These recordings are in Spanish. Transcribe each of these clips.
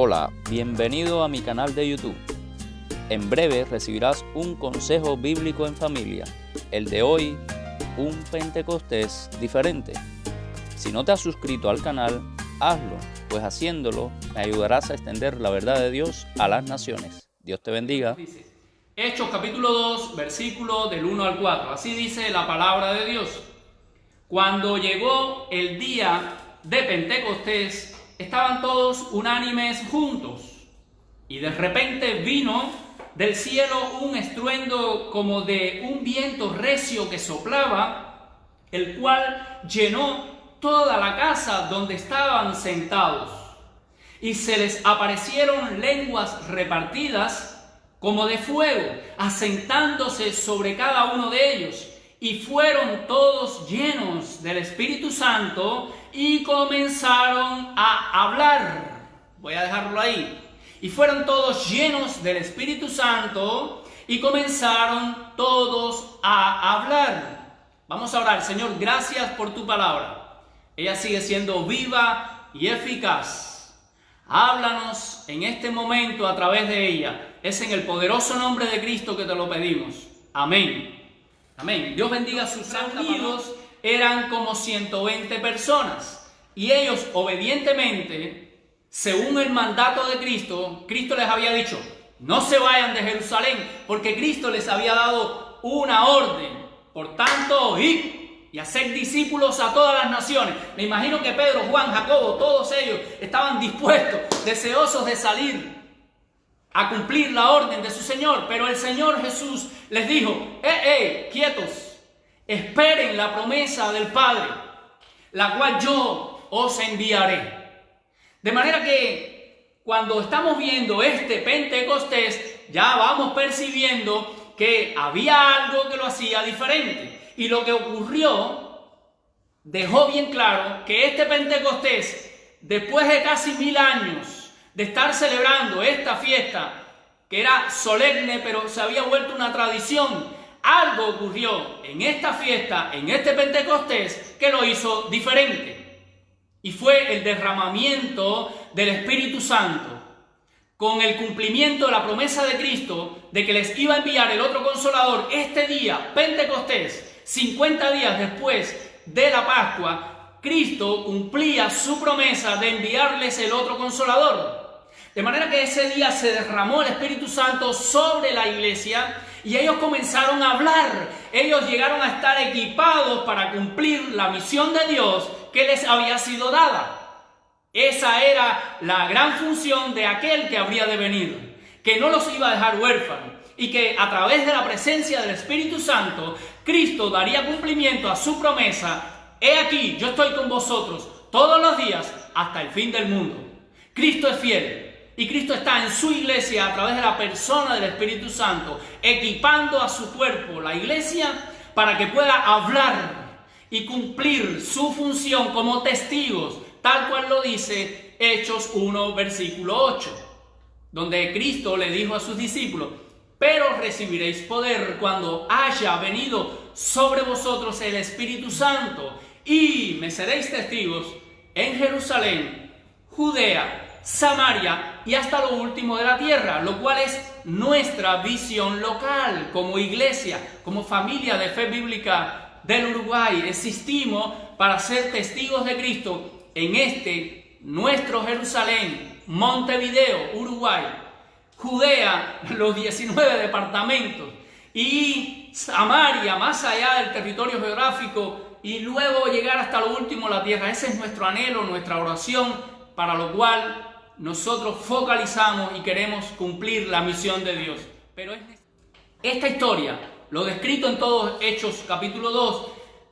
Hola, bienvenido a mi canal de YouTube. En breve recibirás un consejo bíblico en familia. El de hoy, un Pentecostés diferente. Si no te has suscrito al canal, hazlo, pues haciéndolo me ayudarás a extender la verdad de Dios a las naciones. Dios te bendiga. Hechos capítulo 2, versículo del 1 al 4. Así dice la palabra de Dios. Cuando llegó el día de Pentecostés, estaban todos unánimes juntos. Y de repente vino del cielo un estruendo como de un viento recio que soplaba, el cual llenó toda la casa donde estaban sentados. Y se les aparecieron lenguas repartidas como de fuego, asentándose sobre cada uno de ellos. Y fueron todos llenos del Espíritu Santo y comenzaron a hablar. Voy a dejarlo ahí. Y fueron todos llenos del Espíritu Santo y comenzaron todos a hablar. Vamos a orar. Señor, gracias por tu palabra. Ella sigue siendo viva y eficaz. Háblanos en este momento a través de ella. Es en el poderoso nombre de Cristo que te lo pedimos. Amén. Amén. Dios bendiga a sus reunidos. Eran como 120 personas. Y ellos obedientemente, según el mandato de Cristo, Cristo les había dicho, no se vayan de Jerusalén, porque Cristo les había dado una orden. Por tanto, id y hacer discípulos a todas las naciones. Me imagino que Pedro, Juan, Jacobo, todos ellos estaban dispuestos, deseosos de salir a cumplir la orden de su Señor. Pero el Señor Jesús les dijo, quietos, esperen la promesa del Padre, la cual yo os enviaré. De manera que cuando estamos viendo este Pentecostés, ya vamos percibiendo que había algo que lo hacía diferente. Y lo que ocurrió dejó bien claro que este Pentecostés, después de casi 1000 años de estar celebrando esta fiesta, que era solemne, pero se había vuelto una tradición, algo ocurrió en esta fiesta, en este Pentecostés, que lo hizo diferente. Y fue el derramamiento del Espíritu Santo, con el cumplimiento de la promesa de Cristo de que les iba a enviar el otro Consolador este día, Pentecostés, 50 días después de la Pascua. Cristo cumplía su promesa de enviarles el otro Consolador. De manera que ese día se derramó el Espíritu Santo sobre la iglesia y ellos comenzaron a hablar. Ellos llegaron a estar equipados para cumplir la misión de Dios que les había sido dada. Esa era la gran función de aquel que habría de venir, que no los iba a dejar huérfanos y que a través de la presencia del Espíritu Santo, Cristo daría cumplimiento a su promesa. He aquí, yo estoy con vosotros todos los días hasta el fin del mundo. Cristo es fiel. Y Cristo está en su iglesia a través de la persona del Espíritu Santo, equipando a su cuerpo, la iglesia, para que pueda hablar y cumplir su función como testigos, tal cual lo dice Hechos 1, versículo 8, donde Cristo le dijo a sus discípulos, pero recibiréis poder cuando haya venido sobre vosotros el Espíritu Santo, y me seréis testigos en Jerusalén, Judea, Samaria y hasta lo último de la tierra, lo cual es nuestra visión local como iglesia, como familia de fe bíblica del Uruguay. Existimos para ser testigos de Cristo en este nuestro Jerusalén, Montevideo, Uruguay, Judea, los 19 departamentos, y Samaria, más allá del territorio geográfico, y luego llegar hasta lo último de la tierra. Ese es nuestro anhelo, nuestra oración, para lo cual nosotros focalizamos y queremos cumplir la misión de Dios. Pero esta historia, lo descrito en todos Hechos capítulo 2,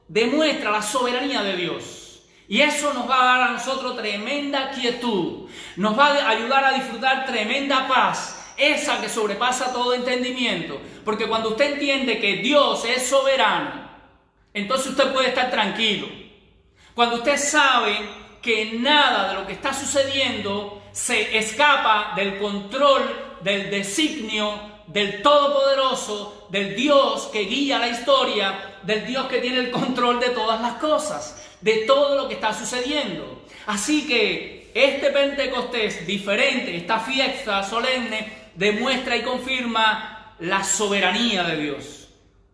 demuestra la soberanía de Dios. Y eso nos va a dar a nosotros tremenda quietud. Nos va a ayudar a disfrutar tremenda paz, esa que sobrepasa todo entendimiento. Porque cuando usted entiende que Dios es soberano, entonces usted puede estar tranquilo. Cuando usted sabe que nada de lo que está sucediendo se escapa del control, del designio, del Todopoderoso, del Dios que guía la historia, del Dios que tiene el control de todas las cosas, de todo lo que está sucediendo. Así que este Pentecostés diferente, esta fiesta solemne, demuestra y confirma la soberanía de Dios.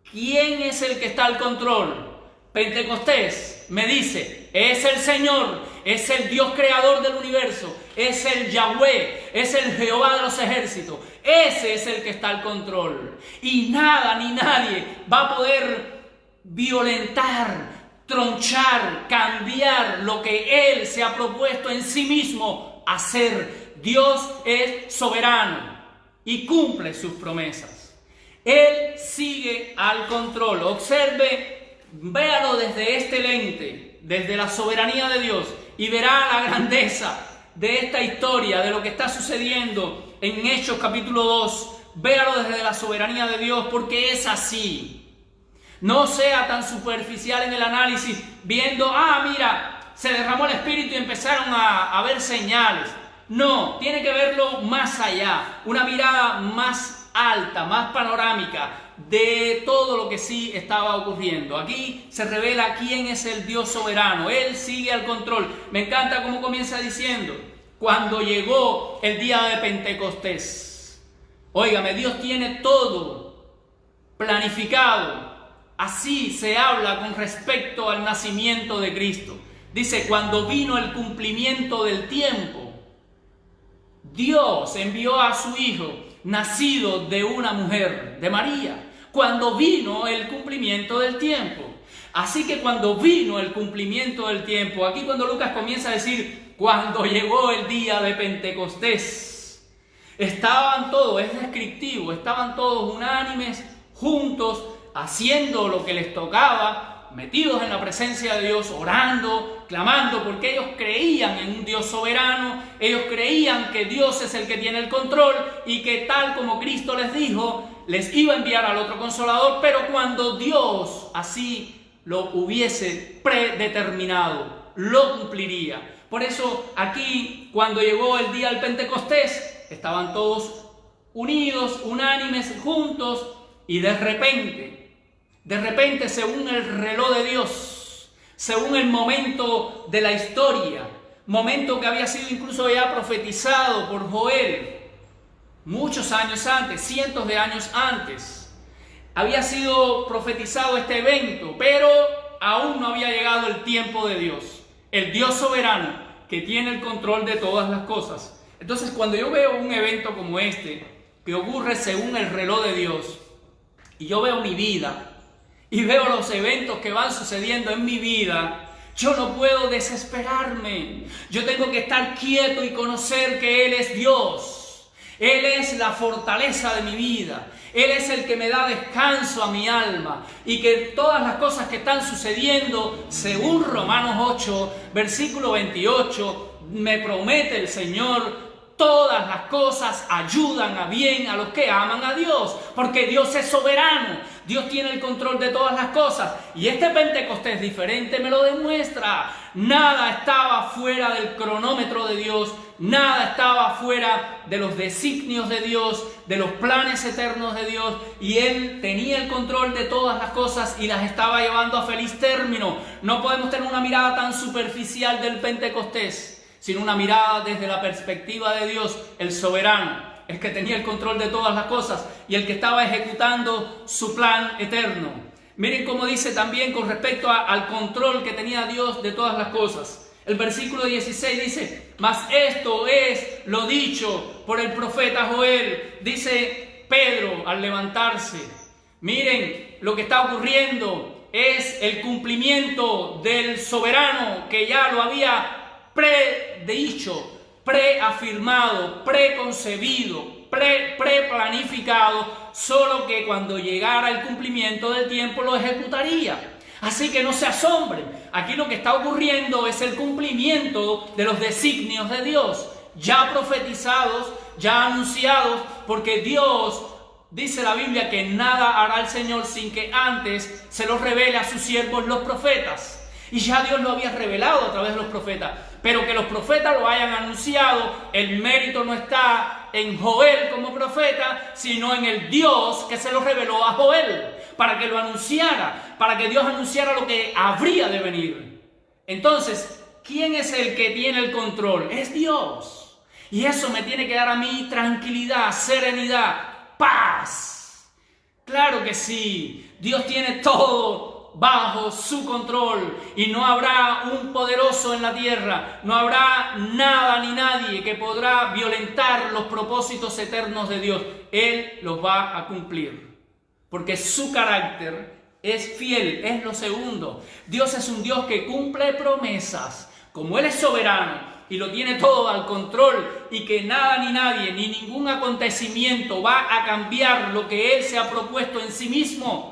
¿Quién es el que está al control? Pentecostés me dice, es el Señor, es el Dios creador del universo, es el Yahweh, es el Jehová de los ejércitos. Ese es el que está al control. Y nada ni nadie va a poder violentar, tronchar, cambiar lo que Él se ha propuesto en sí mismo hacer. Dios es soberano y cumple sus promesas. Él sigue al control. Observe, véalo desde este lente, desde la soberanía de Dios, y verá la grandeza de esta historia, de lo que está sucediendo en Hechos capítulo 2. Véalo desde la soberanía de Dios, porque es así. No sea tan superficial en el análisis, viendo, mira, se derramó el Espíritu y empezaron a ver señales. No, tiene que verlo más allá, una mirada más alta, más panorámica de todo lo que sí estaba ocurriendo. Aquí se revela quién es el Dios soberano. Él sigue al control. Me encanta cómo comienza diciendo, cuando llegó el día de Pentecostés. Óigame, Dios tiene todo planificado. Así se habla con respecto al nacimiento de Cristo. Dice, cuando vino el cumplimiento del tiempo, Dios envió a su Hijo, nacido de una mujer, de María, cuando vino el cumplimiento del tiempo. Así que cuando vino el cumplimiento del tiempo, aquí cuando Lucas comienza a decir, cuando llegó el día de Pentecostés, estaban todos, es descriptivo, estaban todos unánimes, juntos, haciendo lo que les tocaba, metidos en la presencia de Dios, orando, clamando, porque ellos creían en un Dios soberano, ellos creían que Dios es el que tiene el control y que tal como Cristo les dijo, les iba a enviar al otro Consolador, pero cuando Dios así lo hubiese predeterminado, lo cumpliría. Por eso aquí, cuando llegó el día del Pentecostés, estaban todos unidos, unánimes, juntos, y de repente, según el reloj de Dios, según el momento de la historia, momento que había sido incluso ya profetizado por Joel, muchos años antes, cientos de años antes, había sido profetizado este evento, pero aún no había llegado el tiempo de Dios, el Dios soberano que tiene el control de todas las cosas. Entonces, cuando yo veo un evento como este, que ocurre según el reloj de Dios, y yo veo mi vida, y veo los eventos que van sucediendo en mi vida, yo no puedo desesperarme. Yo tengo que estar quieto y conocer que Él es Dios. Él es la fortaleza de mi vida. Él es el que me da descanso a mi alma. Y que todas las cosas que están sucediendo, según Romanos 8, versículo 28, me promete el Señor, todas las cosas ayudan a bien a los que aman a Dios, porque Dios es soberano, Dios tiene el control de todas las cosas. Y este Pentecostés diferente me lo demuestra. Nada estaba fuera del cronómetro de Dios, nada estaba fuera de los designios de Dios, de los planes eternos de Dios, y Él tenía el control de todas las cosas y las estaba llevando a feliz término. No podemos tener una mirada tan superficial del Pentecostés, sino una mirada desde la perspectiva de Dios, el soberano, el que tenía el control de todas las cosas y el que estaba ejecutando su plan eterno. Miren cómo dice también con respecto al control que tenía Dios de todas las cosas. El versículo 16 dice, mas esto es lo dicho por el profeta Joel. Dice Pedro al levantarse, miren lo que está ocurriendo es el cumplimiento del soberano que ya lo había predicho, preafirmado, preconcebido, preplanificado, solo que cuando llegara el cumplimiento del tiempo lo ejecutaría. Así que no se asombren, aquí lo que está ocurriendo es el cumplimiento de los designios de Dios, ya profetizados, ya anunciados, porque Dios, dice la Biblia, que nada hará el Señor sin que antes se los revele a sus siervos los profetas. Y ya Dios lo había revelado a través de los profetas. Pero que los profetas lo hayan anunciado, el mérito no está en Joel como profeta, sino en el Dios que se lo reveló a Joel, para que lo anunciara, para que Dios anunciara lo que habría de venir. Entonces, ¿quién es el que tiene el control? Es Dios. Y eso me tiene que dar a mí tranquilidad, serenidad, paz. Claro que sí, Dios tiene todo bajo su control y no habrá un poderoso en la tierra, no habrá nada ni nadie que podrá violentar los propósitos eternos de Dios. Él los va a cumplir, porque su carácter es fiel, es lo segundo. Dios es un Dios que cumple promesas, como Él es soberano y lo tiene todo al control y que nada ni nadie, ni ningún acontecimiento va a cambiar lo que Él se ha propuesto en sí mismo.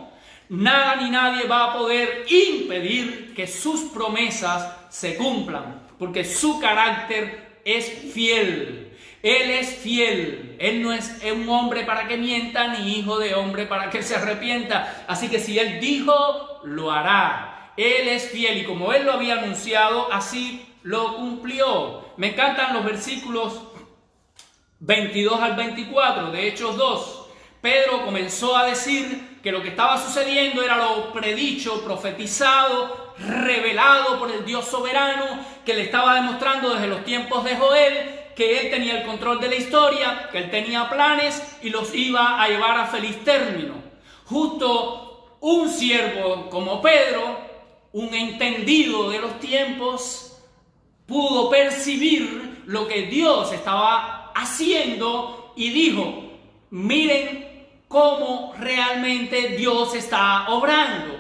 Nada ni nadie va a poder impedir que sus promesas se cumplan, porque su carácter es fiel. Él es fiel. Él no es un hombre para que mienta, ni hijo de hombre para que se arrepienta. Así que si Él dijo, lo hará. Él es fiel y como Él lo había anunciado, así lo cumplió. Me encantan los versículos 22 al 24 de Hechos 2. Pedro comenzó a decir que lo que estaba sucediendo era lo predicho, profetizado, revelado por el Dios soberano, que le estaba demostrando desde los tiempos de Joel que Él tenía el control de la historia, que Él tenía planes y los iba a llevar a feliz término. Justo un siervo como Pedro, un entendido de los tiempos, pudo percibir lo que Dios estaba haciendo y dijo: miren cómo realmente Dios está obrando.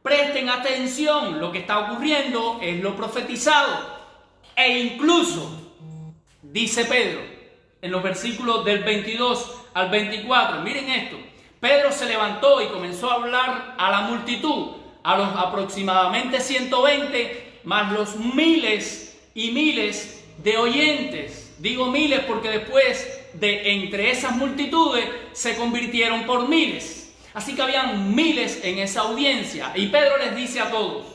Presten atención, lo que está ocurriendo es lo profetizado. E incluso, dice Pedro, en los versículos del 22 al 24, miren esto. Pedro se levantó y comenzó a hablar a la multitud, a los aproximadamente 120, más los miles y miles de oyentes. Digo miles porque después de entre esas multitudes se convirtieron por miles. Así que habían miles en esa audiencia. Y Pedro les dice a todos,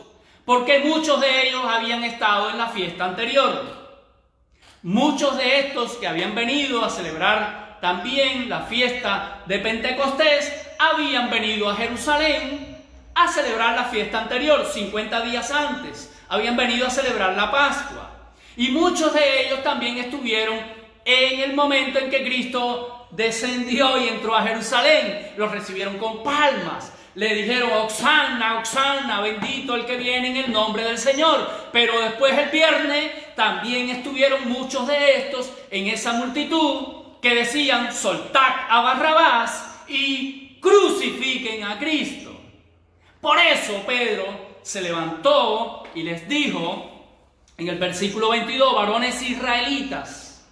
porque muchos de ellos habían estado en la fiesta anterior. Muchos de estos que habían venido a celebrar también la fiesta de Pentecostés habían venido a Jerusalén a celebrar la fiesta anterior, 50 días antes. Habían venido a celebrar la Pascua. Y muchos de ellos también estuvieron en el momento en que Cristo descendió y entró a Jerusalén. Los recibieron con palmas. Le dijeron: Hosanna, Hosanna, bendito el que viene en el nombre del Señor. Pero después el viernes también estuvieron muchos de estos en esa multitud que decían: soltad a Barrabás y crucifiquen a Cristo. Por eso Pedro se levantó y les dijo en el versículo 22: varones israelitas,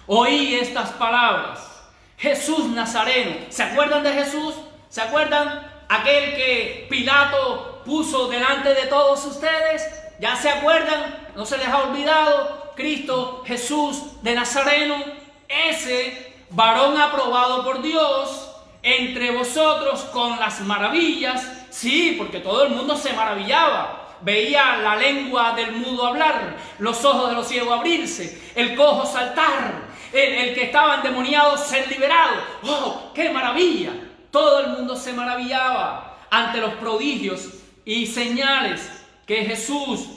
oí estas palabras. Jesús Nazareno. ¿Se acuerdan de Jesús? ¿Se acuerdan? Aquel que Pilato puso delante de todos ustedes. ¿Ya se acuerdan? ¿No se les ha olvidado? Cristo Jesús de Nazareno, ese varón aprobado por Dios entre vosotros con las maravillas. Sí, porque todo el mundo se maravillaba. Veía la lengua del mudo hablar, los ojos de los ciegos abrirse, el cojo saltar, el que estaba endemoniado ser liberado. ¡Oh, qué maravilla! Todo el mundo se maravillaba ante los prodigios y señales que Jesús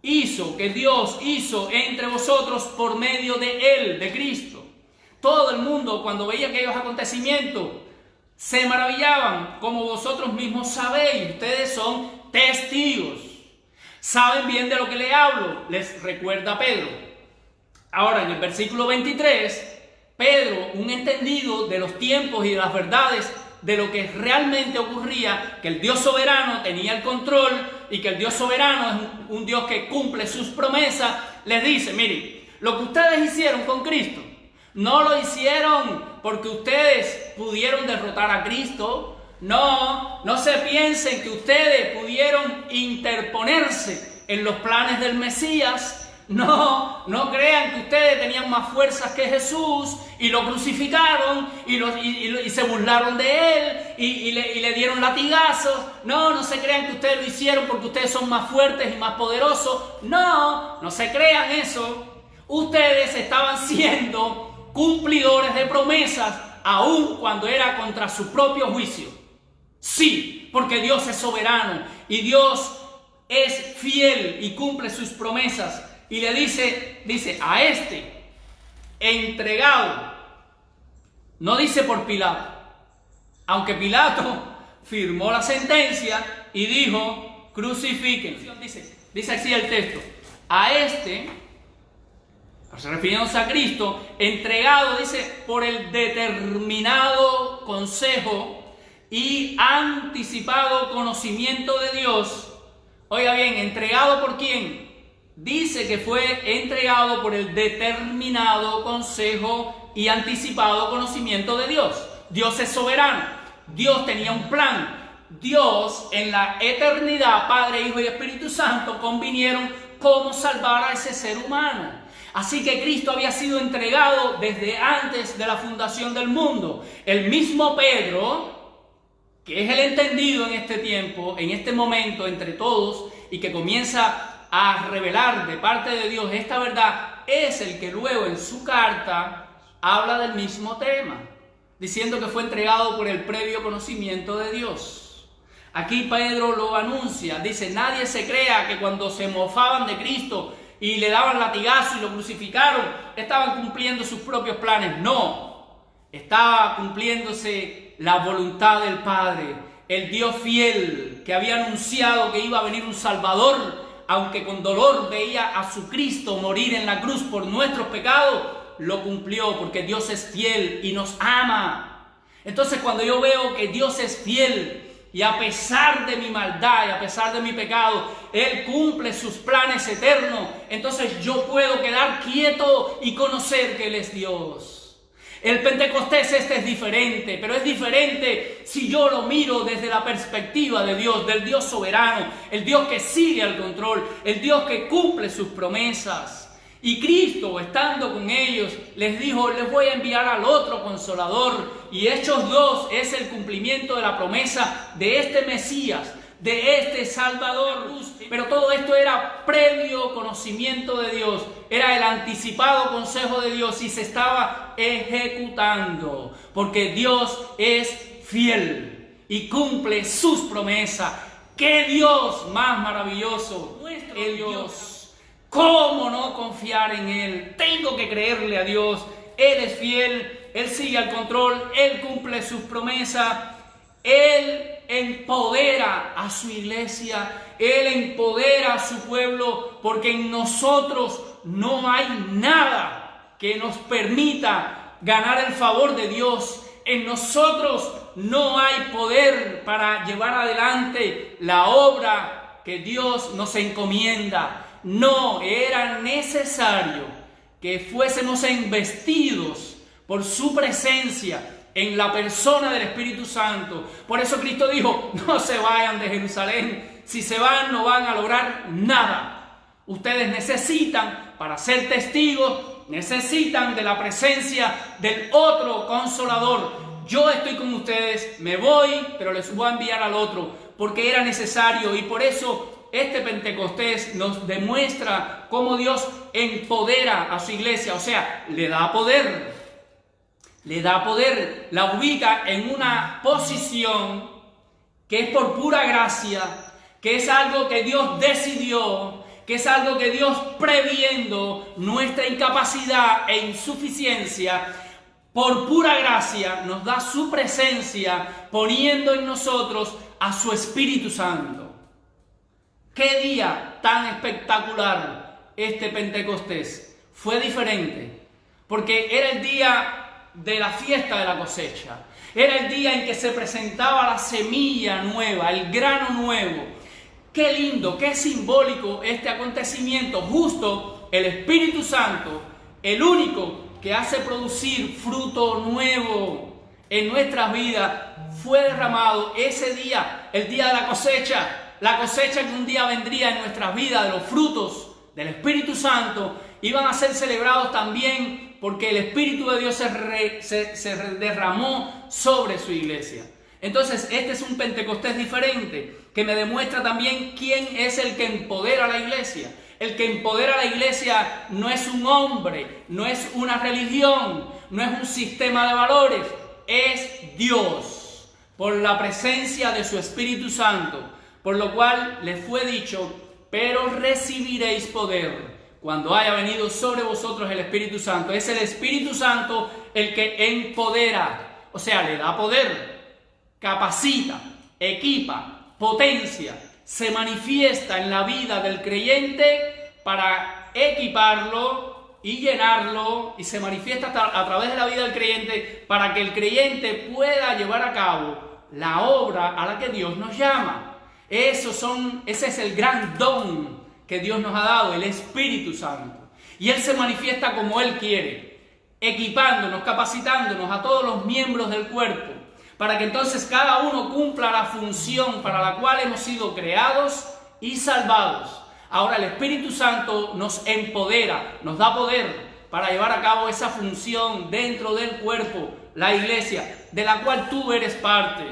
hizo, que Dios hizo entre vosotros por medio de Él, de Cristo. Todo el mundo, cuando veía aquellos acontecimientos, se maravillaban, como vosotros mismos sabéis. Ustedes son testigos. Saben bien de lo que le hablo, les recuerda Pedro. Ahora, en el versículo 23, Pedro, un entendido de los tiempos y de las verdades de lo que realmente ocurría, que el Dios soberano tenía el control y que el Dios soberano es un Dios que cumple sus promesas, les dice: miren, lo que ustedes hicieron con Cristo, no lo hicieron porque ustedes pudieron derrotar a Cristo. No se piensen que ustedes pudieron interponerse en los planes del Mesías. No crean que ustedes tenían más fuerzas que Jesús y lo crucificaron y se burlaron de Él y le dieron latigazos. No se crean que ustedes lo hicieron porque ustedes son más fuertes y más poderosos. No se crean eso. Ustedes estaban siendo cumplidores de promesas aun cuando era contra su propio juicio. Sí, porque Dios es soberano y Dios es fiel y cumple sus promesas y le dice, a este entregado, no dice por Pilato, aunque Pilato firmó la sentencia y dijo, crucifiquen. Dice así el texto, a este, refiriéndose a Cristo, entregado, dice, por el determinado consejo y anticipado conocimiento de Dios. Oiga bien, ¿entregado por quién? Dice que fue entregado por el determinado consejo y anticipado conocimiento de Dios. Dios es soberano. Dios tenía un plan. Dios en la eternidad, Padre, Hijo y Espíritu Santo, convinieron cómo salvar a ese ser humano. Así que Cristo había sido entregado desde antes de la fundación del mundo. El mismo Pedro, que es el entendido en este tiempo, en este momento entre todos, y que comienza a revelar de parte de Dios esta verdad, es el que luego en su carta habla del mismo tema, diciendo que fue entregado por el previo conocimiento de Dios. Aquí Pedro lo anuncia, dice, nadie se crea que cuando se mofaban de Cristo y le daban latigazo y lo crucificaron, estaban cumpliendo sus propios planes. No, estaba cumpliéndose la voluntad del Padre, el Dios fiel que había anunciado que iba a venir un Salvador, aunque con dolor veía a su Cristo morir en la cruz por nuestros pecados, lo cumplió porque Dios es fiel y nos ama. Entonces cuando yo veo que Dios es fiel y a pesar de mi maldad y a pesar de mi pecado, Él cumple sus planes eternos, entonces yo puedo quedar quieto y conocer que Él es Dios. El Pentecostés es diferente, pero es diferente si yo lo miro desde la perspectiva de Dios, del Dios soberano, el Dios que sigue al control, el Dios que cumple sus promesas. Y Cristo, estando con ellos, les dijo, les voy a enviar al otro Consolador. Y Hechos 2 es el cumplimiento de la promesa de este Mesías, de este Salvador. Pero todo esto era previo conocimiento de Dios, era el anticipado consejo de Dios y se estaba ejecutando, porque Dios es fiel y cumple sus promesas. ¡Qué Dios más maravilloso! Nuestro Dios. ¿Cómo no confiar en Él? Tengo que creerle a Dios. Él es fiel, Él sigue al control, Él cumple sus promesas, Él empodera a su iglesia, Él empodera a su pueblo, porque en nosotros no hay nada que nos permita ganar el favor de Dios. En nosotros no hay poder para llevar adelante la obra que Dios nos encomienda. No, era necesario que fuésemos investidos por su presencia en la persona del Espíritu Santo. Por eso Cristo dijo, no se vayan de Jerusalén. Si se van, no van a lograr nada. Ustedes necesitan, para ser testigos, necesitan de la presencia del otro Consolador. Yo estoy con ustedes, me voy, pero les voy a enviar al otro, porque era necesario. Y por eso este Pentecostés nos demuestra cómo Dios empodera a su iglesia, o sea, le da poder, la ubica en una posición que es por pura gracia, que es algo que Dios decidió, que es algo que Dios, previendo nuestra incapacidad e insuficiencia, por pura gracia nos da su presencia, poniendo en nosotros a su Espíritu Santo. ¡Qué día tan espectacular este Pentecostés! Fue diferente, porque era el día de la fiesta de la cosecha. Era el día en que se presentaba la semilla nueva, el grano nuevo. ¡Qué lindo, qué simbólico este acontecimiento! Justo el Espíritu Santo, el único que hace producir fruto nuevo en nuestras vidas, fue derramado ese día, el día de la cosecha. La cosecha que un día vendría en nuestras vidas, de los frutos del Espíritu Santo, iban a ser celebrados también porque el Espíritu de Dios se derramó sobre su iglesia. Entonces, este es un Pentecostés diferente, que me demuestra también quién es el que empodera a la iglesia. El que empodera a la iglesia no es un hombre, no es una religión, no es un sistema de valores, es Dios, por la presencia de su Espíritu Santo. Por lo cual les fue dicho, pero recibiréis poder cuando haya venido sobre vosotros el Espíritu Santo. Es el Espíritu Santo el que empodera, o sea, le da poder, capacita, equipa, potencia, se manifiesta en la vida del creyente para equiparlo y llenarlo, y se manifiesta a través de la vida del creyente para que el creyente pueda llevar a cabo la obra a la que Dios nos llama. Ese es el gran don que Dios nos ha dado, el Espíritu Santo. Y Él se manifiesta como Él quiere, equipándonos, capacitándonos a todos los miembros del cuerpo, para que entonces cada uno cumpla la función para la cual hemos sido creados y salvados. Ahora el Espíritu Santo nos empodera, nos da poder para llevar a cabo esa función dentro del cuerpo, la iglesia, de la cual tú eres parte.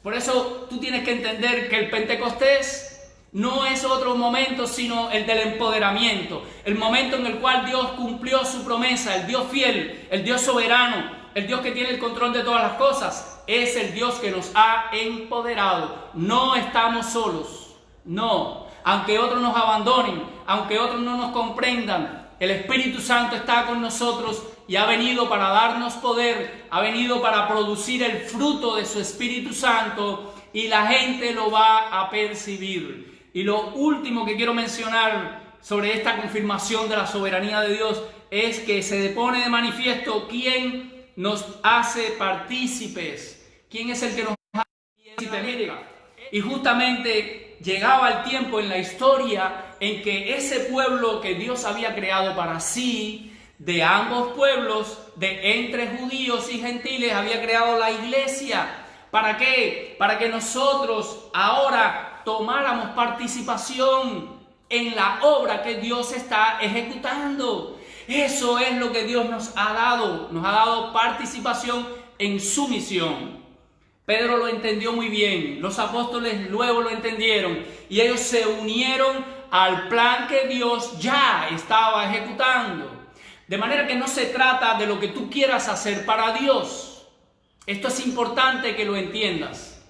Por eso tú tienes que entender que el Pentecostés no es otro momento sino el del empoderamiento, el momento en el cual Dios cumplió su promesa, el Dios fiel, el Dios soberano, el Dios que tiene el control de todas las cosas, es el Dios que nos ha empoderado. No estamos solos, no. Aunque otros nos abandonen, aunque otros no nos comprendan, el Espíritu Santo está con nosotros y ha venido para darnos poder, ha venido para producir el fruto de su Espíritu Santo y la gente lo va a percibir. Y lo último que quiero mencionar sobre esta confirmación de la soberanía de Dios es que se pone de manifiesto quién nos hace partícipes, quién es el que nos hace partícipes. Y justamente llegaba el tiempo en la historia en que ese pueblo que Dios había creado para sí, de ambos pueblos, de entre judíos y gentiles, había creado la iglesia. ¿Para qué? Para que nosotros ahora tomáramos participación en la obra que Dios está ejecutando. Eso es lo que Dios nos ha dado participación en su misión. Pedro lo entendió muy bien, los apóstoles luego lo entendieron y ellos se unieron al plan que Dios ya estaba ejecutando. De manera que no se trata de lo que tú quieras hacer para Dios. Esto es importante que lo entiendas.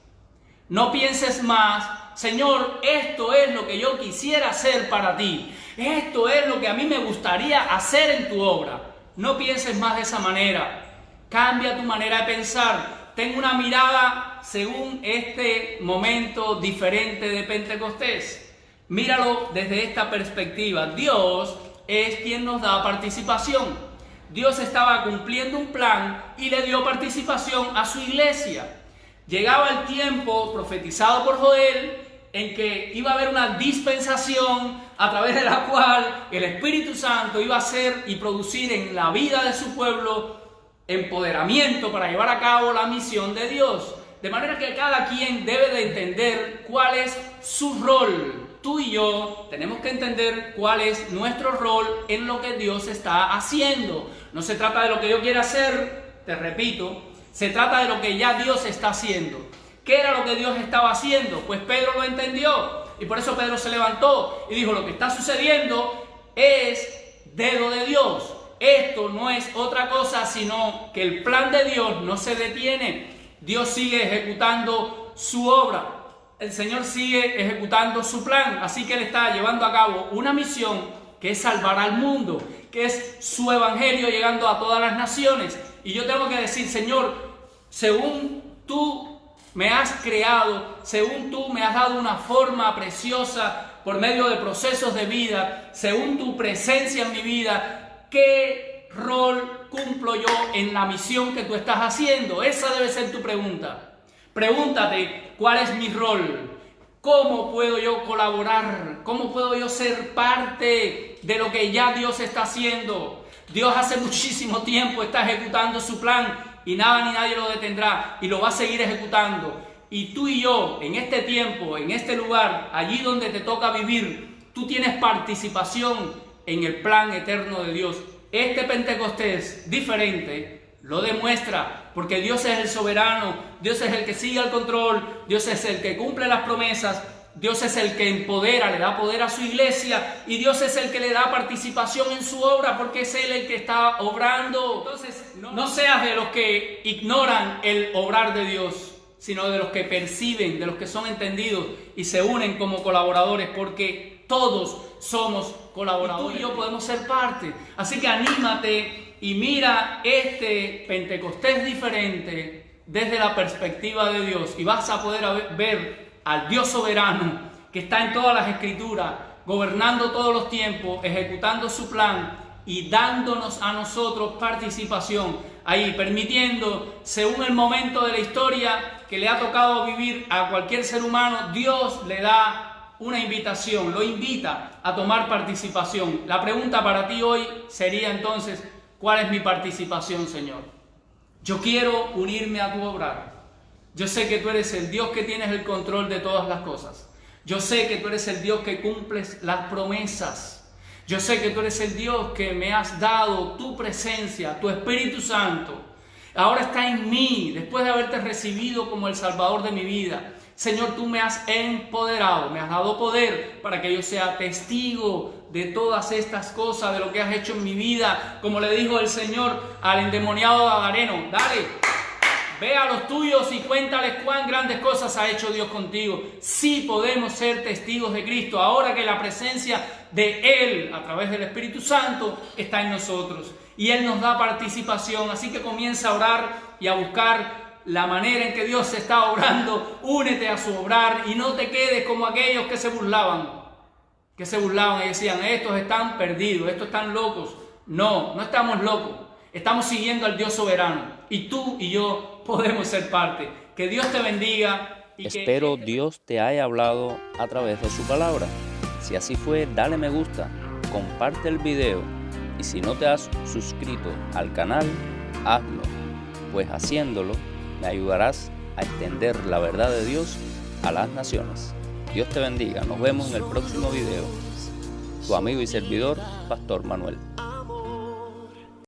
No pienses más, Señor, esto es lo que yo quisiera hacer para ti. Esto es lo que a mí me gustaría hacer en tu obra. No pienses más de esa manera. Cambia tu manera de pensar. Ten una mirada según este momento diferente de Pentecostés. Míralo desde esta perspectiva. Dios es quien nos da participación. Dios estaba cumpliendo un plan y le dio participación a su iglesia. Llegaba el tiempo profetizado por Joel en que iba a haber una dispensación a través de la cual el Espíritu Santo iba a hacer y producir en la vida de su pueblo empoderamiento para llevar a cabo la misión de Dios. De manera que cada quien debe de entender cuál es su rol. Tú y yo tenemos que entender cuál es nuestro rol en lo que Dios está haciendo. No se trata de lo que yo quiera hacer, te repito, se trata de lo que ya Dios está haciendo. ¿Qué era lo que Dios estaba haciendo? Pues Pedro lo entendió y por eso Pedro se levantó y dijo: lo que está sucediendo es dedo de Dios. Esto no es otra cosa sino que el plan de Dios no se detiene. Dios sigue ejecutando su obra. El Señor sigue ejecutando su plan. Así que Él está llevando a cabo una misión que es salvar al mundo, que es su evangelio llegando a todas las naciones. Y yo tengo que decir: Señor, según tú me has creado, según tú me has dado una forma preciosa por medio de procesos de vida, según tu presencia en mi vida, ¿qué rol cumplo yo en la misión que tú estás haciendo? Esa debe ser tu pregunta. Pregúntate, ¿cuál es mi rol? ¿Cómo puedo yo colaborar? ¿Cómo puedo yo ser parte de lo que ya Dios está haciendo? Dios hace muchísimo tiempo está ejecutando su plan y nada ni nadie lo detendrá y lo va a seguir ejecutando. Y tú y yo, en este tiempo, en este lugar, allí donde te toca vivir, tú tienes participación en el plan eterno de Dios. Este Pentecostés diferente lo demuestra, porque Dios es el soberano, Dios es el que sigue el control, Dios es el que cumple las promesas, Dios es el que empodera, le da poder a su iglesia y Dios es el que le da participación en su obra porque es Él el que está obrando. Entonces, no seas de los que ignoran el obrar de Dios, sino de los que perciben, de los que son entendidos y se unen como colaboradores, porque todos somos colaboradores. Y tú y yo podemos ser parte. Así que anímate y mira este Pentecostés diferente desde la perspectiva de Dios. Y vas a poder ver al Dios soberano que está en todas las Escrituras, gobernando todos los tiempos, ejecutando su plan y dándonos a nosotros participación ahí, permitiendo, según el momento de la historia que le ha tocado vivir a cualquier ser humano, Dios le da una invitación, lo invita a tomar participación. La pregunta para ti hoy sería entonces, ¿cuál es mi participación, Señor? Yo quiero unirme a tu obrar. Yo sé que tú eres el Dios que tienes el control de todas las cosas. Yo sé que tú eres el Dios que cumples las promesas. Yo sé que tú eres el Dios que me has dado tu presencia, tu Espíritu Santo. Ahora está en mí, después de haberte recibido como el Salvador de mi vida. Señor, tú me has empoderado, me has dado poder para que yo sea testigo de todas estas cosas, de lo que has hecho en mi vida. Como le dijo el Señor al endemoniado Gadareno, dale. Ve a los tuyos y cuéntales cuán grandes cosas ha hecho Dios contigo. Sí podemos ser testigos de Cristo, ahora que la presencia de Él, a través del Espíritu Santo, está en nosotros. Y Él nos da participación, así que comienza a orar y a buscar la manera en que Dios está obrando. Únete a su obrar y no te quedes como aquellos que se burlaban y decían, estos están perdidos, estos están locos. No, no estamos locos. Estamos siguiendo al Dios soberano y tú y yo podemos ser parte. Que Dios te bendiga. Espero Dios te haya hablado a través de su palabra. Si así fue, dale me gusta, comparte el video y si no te has suscrito al canal, hazlo, pues haciéndolo me ayudarás a extender la verdad de Dios a las naciones. Dios te bendiga. Nos vemos en el próximo video. Tu amigo y servidor, Pastor Manuel.